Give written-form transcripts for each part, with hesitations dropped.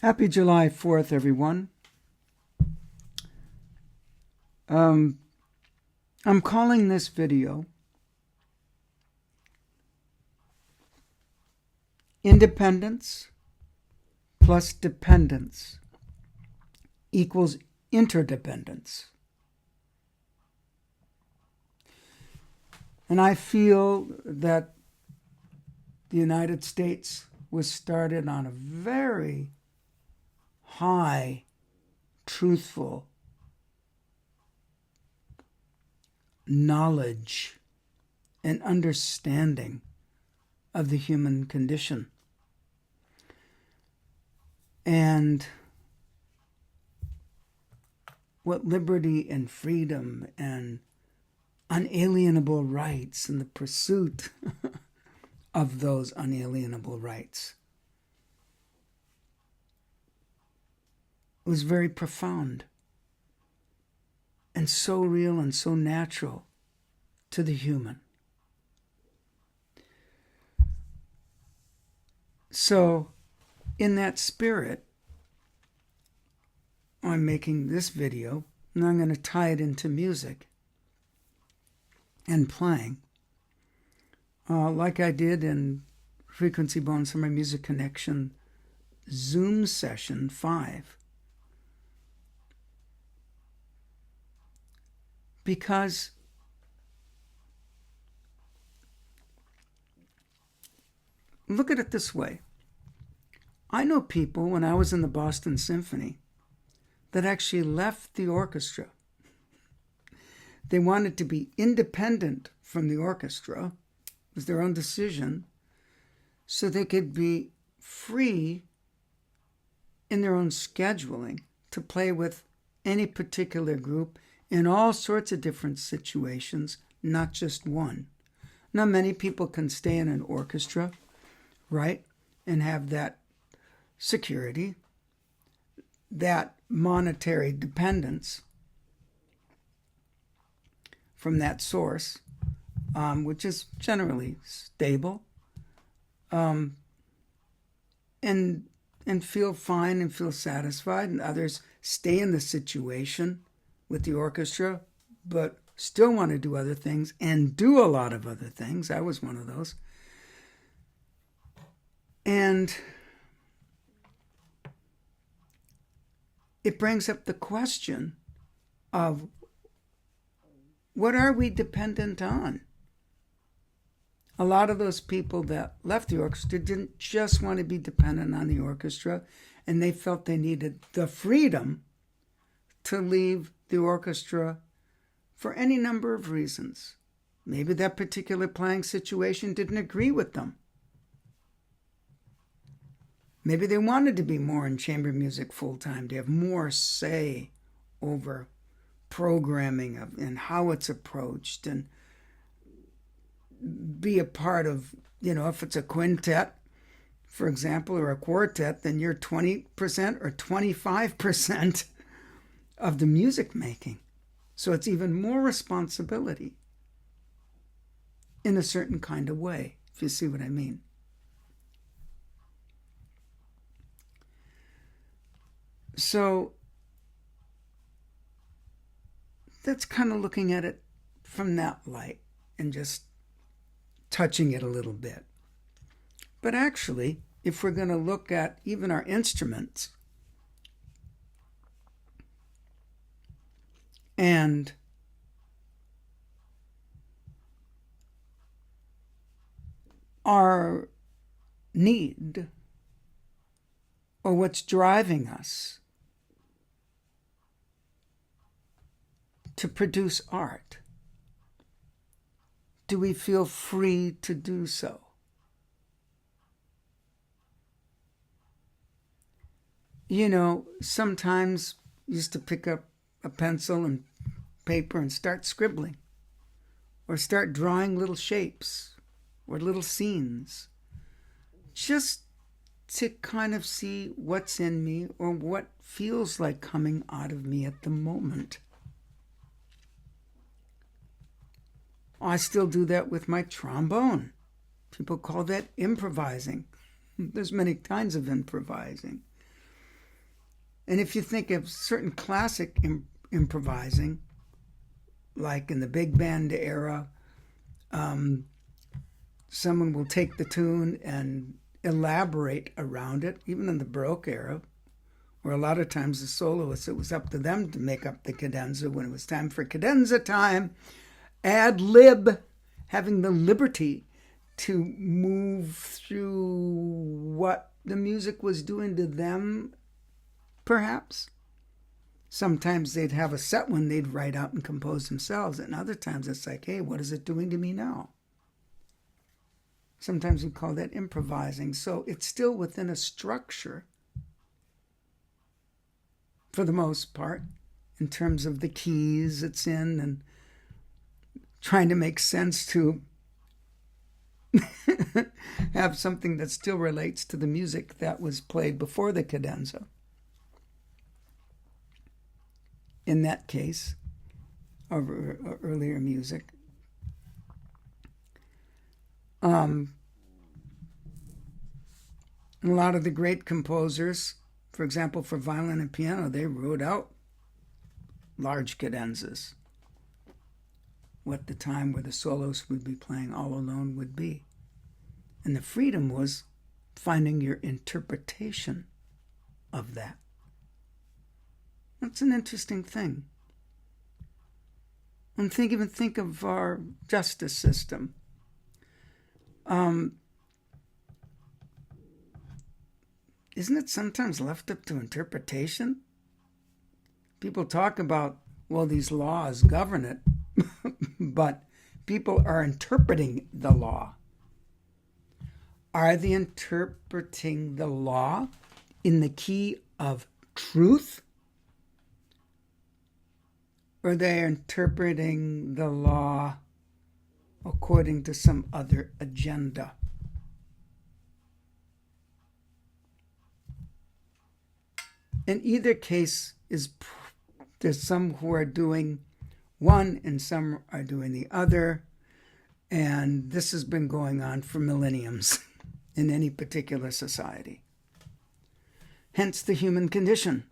Happy July 4th, everyone. I'm calling this video Independence plus Dependence equals Interdependence. And I feel that the United States was started on a very high, truthful knowledge and understanding of the human condition. And what liberty and freedom and unalienable rights and the pursuit of those unalienable rights was very profound and so real and so natural to the human. So, in that spirit, I'm making this video, and I'm going to tie it into music and playing, like I did in Frequency Bone Summer Music Connection Zoom Session 5. Because look at it this way. I know people, when I was in the Boston Symphony, that actually left the orchestra. They wanted to be independent from the orchestra. It was their own decision, so they could be free in their own scheduling to play with any particular group in all sorts of different situations, not just one. Now, many people can stay in an orchestra, right, and have that security, that monetary dependence from that source, which is generally stable, and feel fine and feel satisfied, and others stay in the situation with the orchestra, but still want to do other things and do a lot of other things. I was one of those. And it brings up the question of what are we dependent on? A lot of those people that left the orchestra didn't just want to be dependent on the orchestra, and they felt they needed the freedom to leave the orchestra for any number of reasons. Maybe that particular playing situation didn't agree with them. Maybe they wanted to be more in chamber music full-time, to have more say over programming and how it's approached, and be a part of, if it's a quintet, for example, or a quartet, then you're 20% or 25% of the music making. So it's even more responsibility in a certain kind of way, if you see what I mean. So that's kind of looking at it from that light and just touching it a little bit. But actually, if we're going to look at even our instruments and our need, or what's driving us to produce art, do we feel free to do so? Sometimes you used to pick up a pencil and paper and start scribbling, or start drawing little shapes or little scenes, just to kind of see what's in me or what feels like coming out of me at the moment. I still do that with my trombone. People call that improvising. There's many kinds of improvising. And if you think of certain classic improvising, like in the big band era, someone will take the tune and elaborate around it, even in the Baroque era, where a lot of times the soloists, it was up to them to make up the cadenza when it was time for cadenza time. Ad lib, having the liberty to move through what the music was doing to them, perhaps. Sometimes they'd have a set one they'd write out and compose themselves, and other times it's like, hey, what is it doing to me now? Sometimes we call that improvising. So it's still within a structure, for the most part, in terms of the keys it's in and trying to make sense to have something that still relates to the music that was played before the cadenza. In that case, or earlier music. A lot of the great composers, for example, for violin and piano, they wrote out large cadenzas, what the time where the solos would be playing all alone would be. And the freedom was finding your interpretation of that. That's an interesting thing. And even think of our justice system. Isn't it sometimes left up to interpretation? People talk about, well, these laws govern it, but people are interpreting the law. Are they interpreting the law in the key of truth? Or they're interpreting the law according to some other agenda? In either case, there's some who are doing one and some are doing the other, and this has been going on for millenniums in any particular society. Hence the human condition.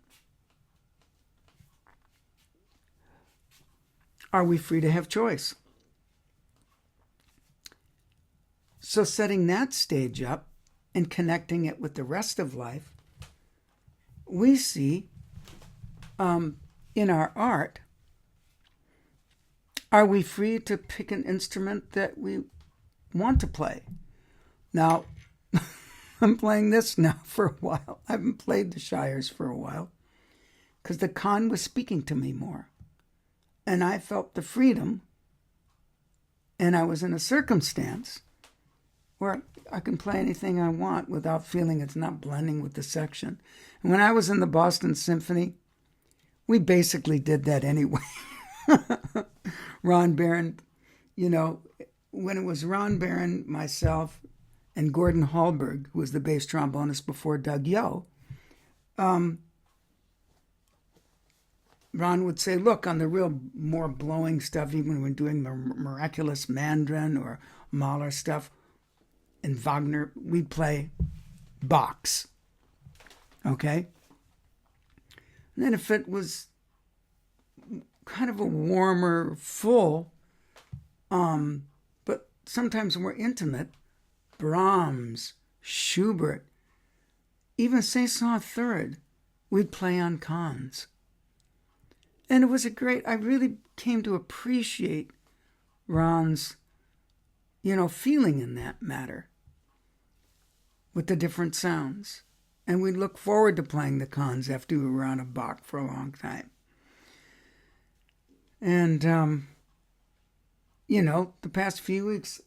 Are we free to have choice? So setting that stage up and connecting it with the rest of life, we see in our art, are we free to pick an instrument that we want to play? Now, I'm playing this now for a while. I haven't played the Shires for a while because the con was speaking to me more. And I felt the freedom, and I was in a circumstance where I can play anything I want without feeling it's not blending with the section. And when I was in the Boston Symphony, we basically did that anyway. Ron Barron, when it was Ron Barron, myself, and Gordon Hallberg, who was the bass trombonist before Doug Yo, Ron would say, look, on the real more blowing stuff, even when doing the Miraculous Mandarin or Mahler stuff, and Wagner, we'd play Bach's. Okay? And then if it was kind of a warmer, full, but sometimes more intimate, Brahms, Schubert, even Saint-Saëns Third, we'd play on cons. And it was I really came to appreciate Ron's, feeling in that matter with the different sounds. And we look forward to playing the cons after we were on a Bach for a long time. And, the past few weeks,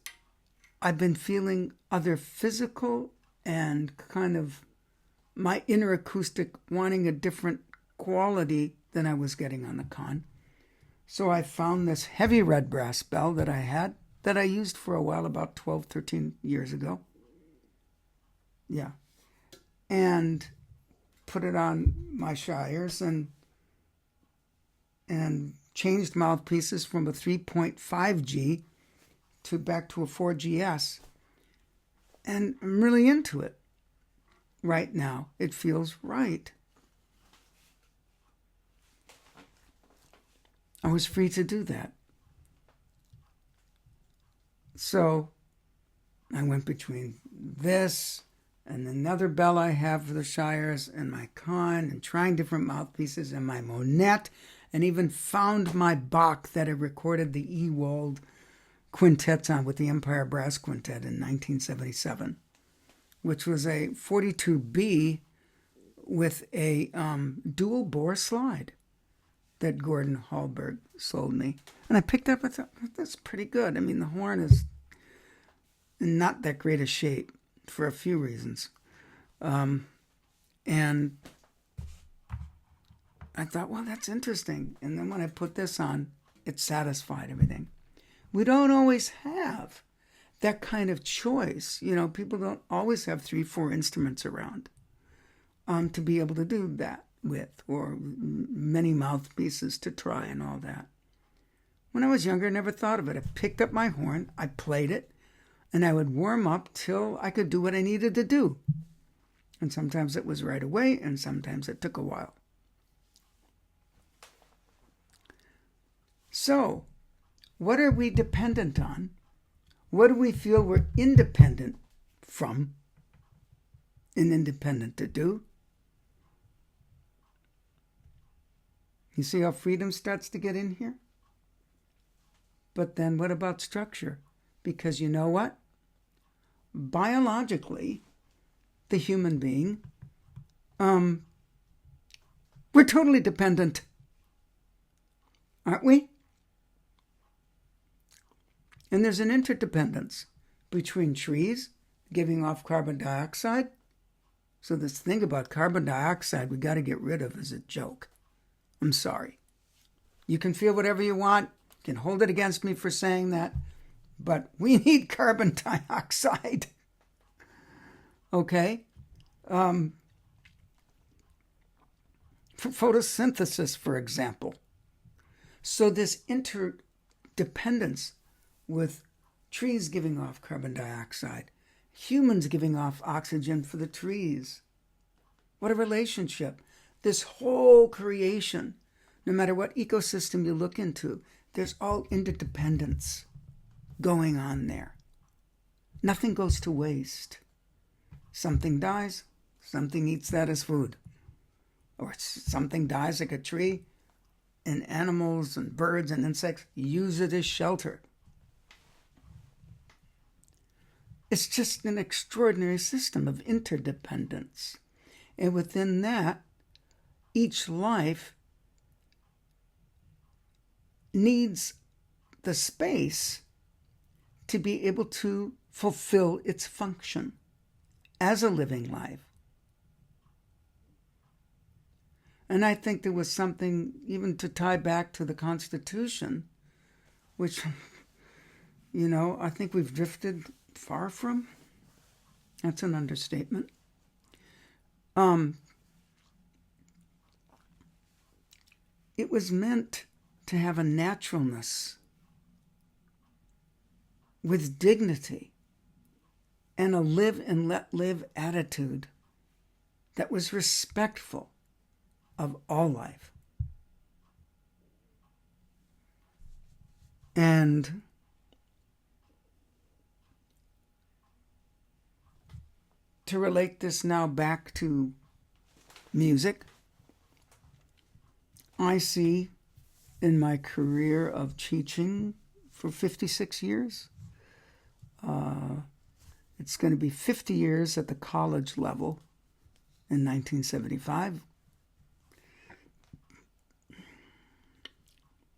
I've been feeling other physical and kind of my inner acoustic wanting a different quality than I was getting on the con. So I found this heavy red brass bell that I had that I used for a while, about 12, 13 years ago. Yeah. And put it on my Shires and changed mouthpieces from a 3.5G back to a 4GS. And I'm really into it right now. It feels right. I was free to do that. So I went between this and another bell I have for the Shires and my Con and trying different mouthpieces and my Monette, and even found my Bach that I recorded the Ewald quintets on with the Empire Brass Quintet in 1977, which was a 42B with a dual bore slide that Gordon Hallberg sold me. And I picked up, I thought, that's pretty good. I mean, the horn is in not that great a shape for a few reasons. And I thought, well, that's interesting. And then when I put this on, it satisfied everything. We don't always have that kind of choice. You know, people don't always have 3-4 instruments around to be able to do that with, or many mouthpieces to try and all that. When I was younger, I never thought of it. I picked up my horn, I played it, and I would warm up till I could do what I needed to do. And sometimes it was right away, and sometimes it took a while. So, what are we dependent on? What do we feel we're independent from and independent to do? You see how freedom starts to get in here? But then what about structure? Because you know what? Biologically, the human being, we're totally dependent. Aren't we? And there's an interdependence between trees giving off carbon dioxide. So this thing about carbon dioxide we got to get rid of is a joke. I'm sorry. You can feel whatever you want. You can hold it against me for saying that. But we need carbon dioxide. Okay? For photosynthesis, for example. So this interdependence with trees giving off carbon dioxide, humans giving off oxygen for the trees. What a relationship. This whole creation, no matter what ecosystem you look into, there's all interdependence going on there. Nothing goes to waste. Something dies, something eats that as food. Or something dies like a tree, and animals and birds and insects use it as shelter. It's just an extraordinary system of interdependence. And within that, each life needs the space to be able to fulfill its function as a living life. And I think there was something even to tie back to the Constitution, which, you know, I think we've drifted far from. That's an understatement. It was meant to have a naturalness with dignity and a live and let live attitude that was respectful of all life. And to relate this now back to music, I see in my career of teaching for 56 years, it's going to be 50 years at the college level in 1975,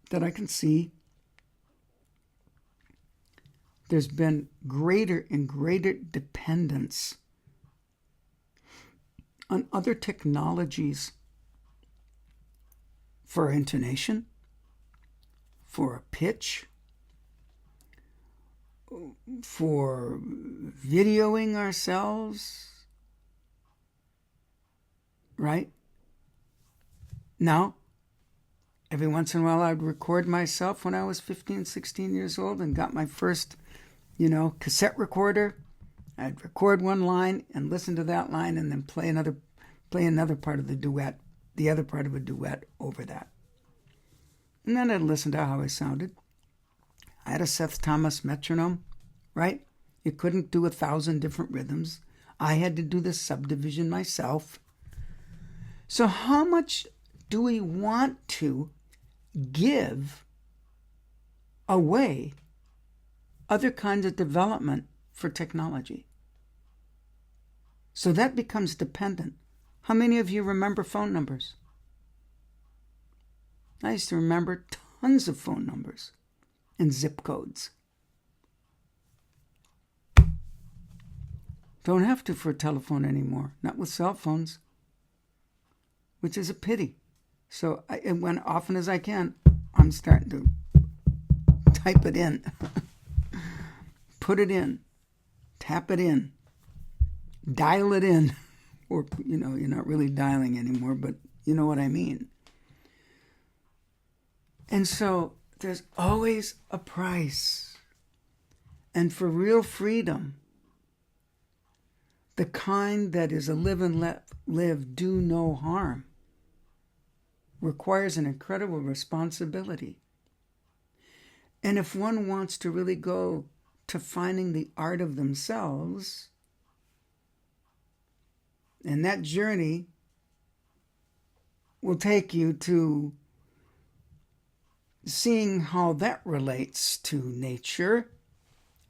that I can see there's been greater and greater dependence on other technologies for intonation, for a pitch, for videoing ourselves, right? Now, every once in a while I'd record myself when I was 15, 16 years old and got my first, cassette recorder. I'd record one line and listen to that line and then play another part of the duet, the other part of a duet over that. And then I'd listen to how I sounded. I had a Seth Thomas metronome, right? You couldn't do 1,000 different rhythms. I had to do the subdivision myself. So how much do we want to give away other kinds of development for technology? So that becomes dependent. How many of you remember phone numbers? I used to remember tons of phone numbers and zip codes. Don't have to for a telephone anymore, not with cell phones, which is a pity. So when often as I can, I'm starting to type it in, put it in, tap it in, dial it in, or, you're not really dialing anymore, but you know what I mean. And so there's always a price. And for real freedom, the kind that is a live and let live, do no harm, requires an incredible responsibility. And if one wants to really go to finding the art of themselves, and that journey will take you to seeing how that relates to nature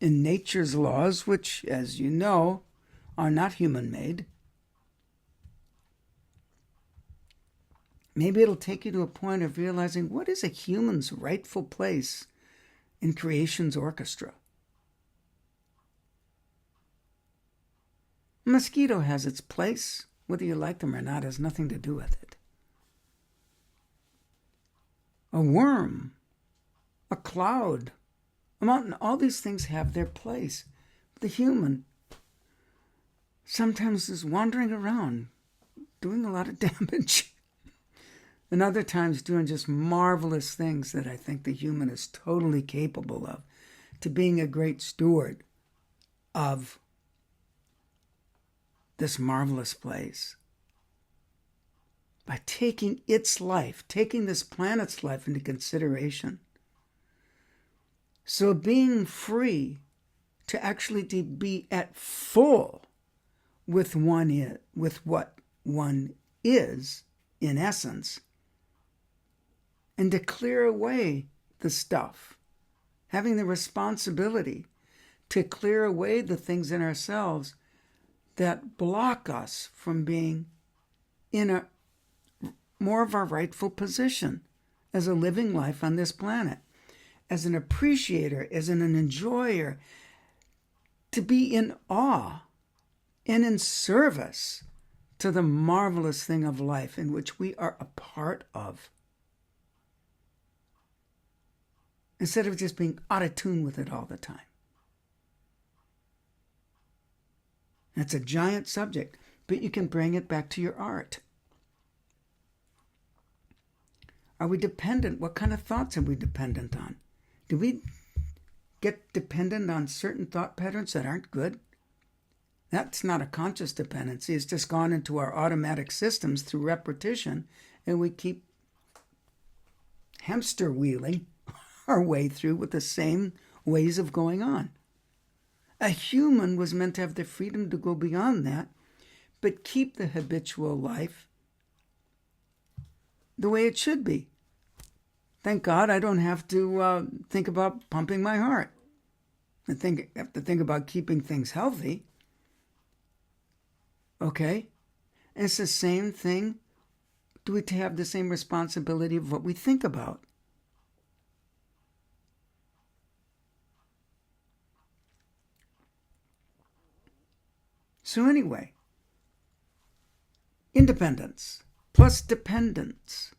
and nature's laws, which, as you know, are not human-made. Maybe it'll take you to a point of realizing what is a human's rightful place in creation's orchestra. A mosquito has its place. Whether you like them or not has nothing to do with it. A worm, a cloud, a mountain, all these things have their place. The human sometimes is wandering around, doing a lot of damage. And other times doing just marvelous things that I think the human is totally capable of, to being a great steward of this marvelous place. By taking its life, taking this planet's life into consideration. So being free to actually to be at full with what one is, in essence, and to clear away the stuff, having the responsibility to clear away the things in ourselves that block us from being in a more of our rightful position as a living life on this planet, as an appreciator, as an enjoyer, to be in awe and in service to the marvelous thing of life in which we are a part of. Instead of just being out of tune with it all the time. That's a giant subject, but you can bring it back to your art. Are we dependent? What kind of thoughts are we dependent on? Do we get dependent on certain thought patterns that aren't good? That's not a conscious dependency. It's just gone into our automatic systems through repetition, and we keep hamster wheeling our way through with the same ways of going on. A human was meant to have the freedom to go beyond that, but keep the habitual life the way it should be. Thank God I don't have to think about pumping my heart. I have to think about keeping things healthy. Okay? And it's the same thing. Do we have the same responsibility of what we think about? So anyway, independence plus dependence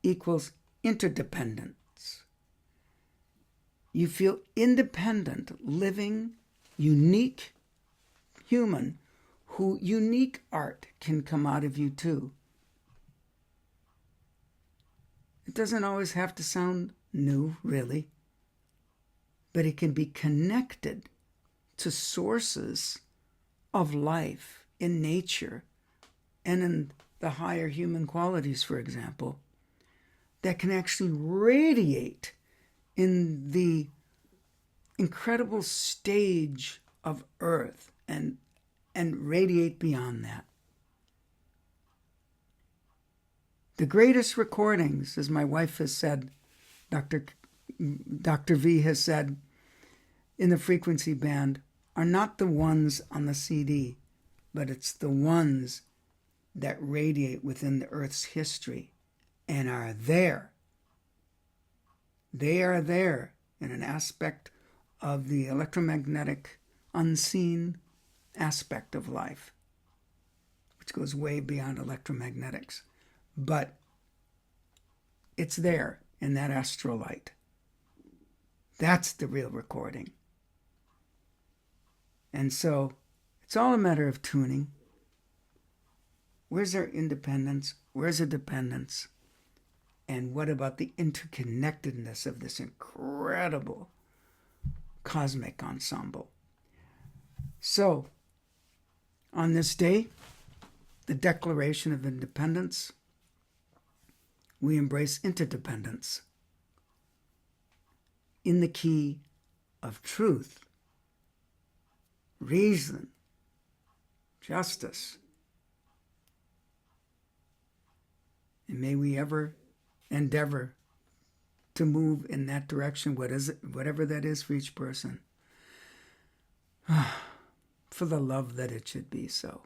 equals interdependence. You feel independent, living, unique human, who unique art can come out of you too. It doesn't always have to sound new, really, but it can be connected to sources of life in nature and in the higher human qualities, for example, that can actually radiate in the incredible stage of Earth and radiate beyond that. The greatest recordings, as my wife has said, Dr. V has said, in the frequency band, are not the ones on the CD, but it's the ones that radiate within the Earth's history and are there. They are there in an aspect of the electromagnetic, unseen aspect of life, which goes way beyond electromagnetics. But it's there in that astral light. That's the real recording. And so it's all a matter of tuning. Where's our independence? Where's the dependence? And what about the interconnectedness of this incredible cosmic ensemble? So, on this day, the Declaration of Independence, we embrace interdependence in the key of truth, reason, justice. And may we ever endeavor to move in that direction, whatever that is for each person, for the love that it should be so.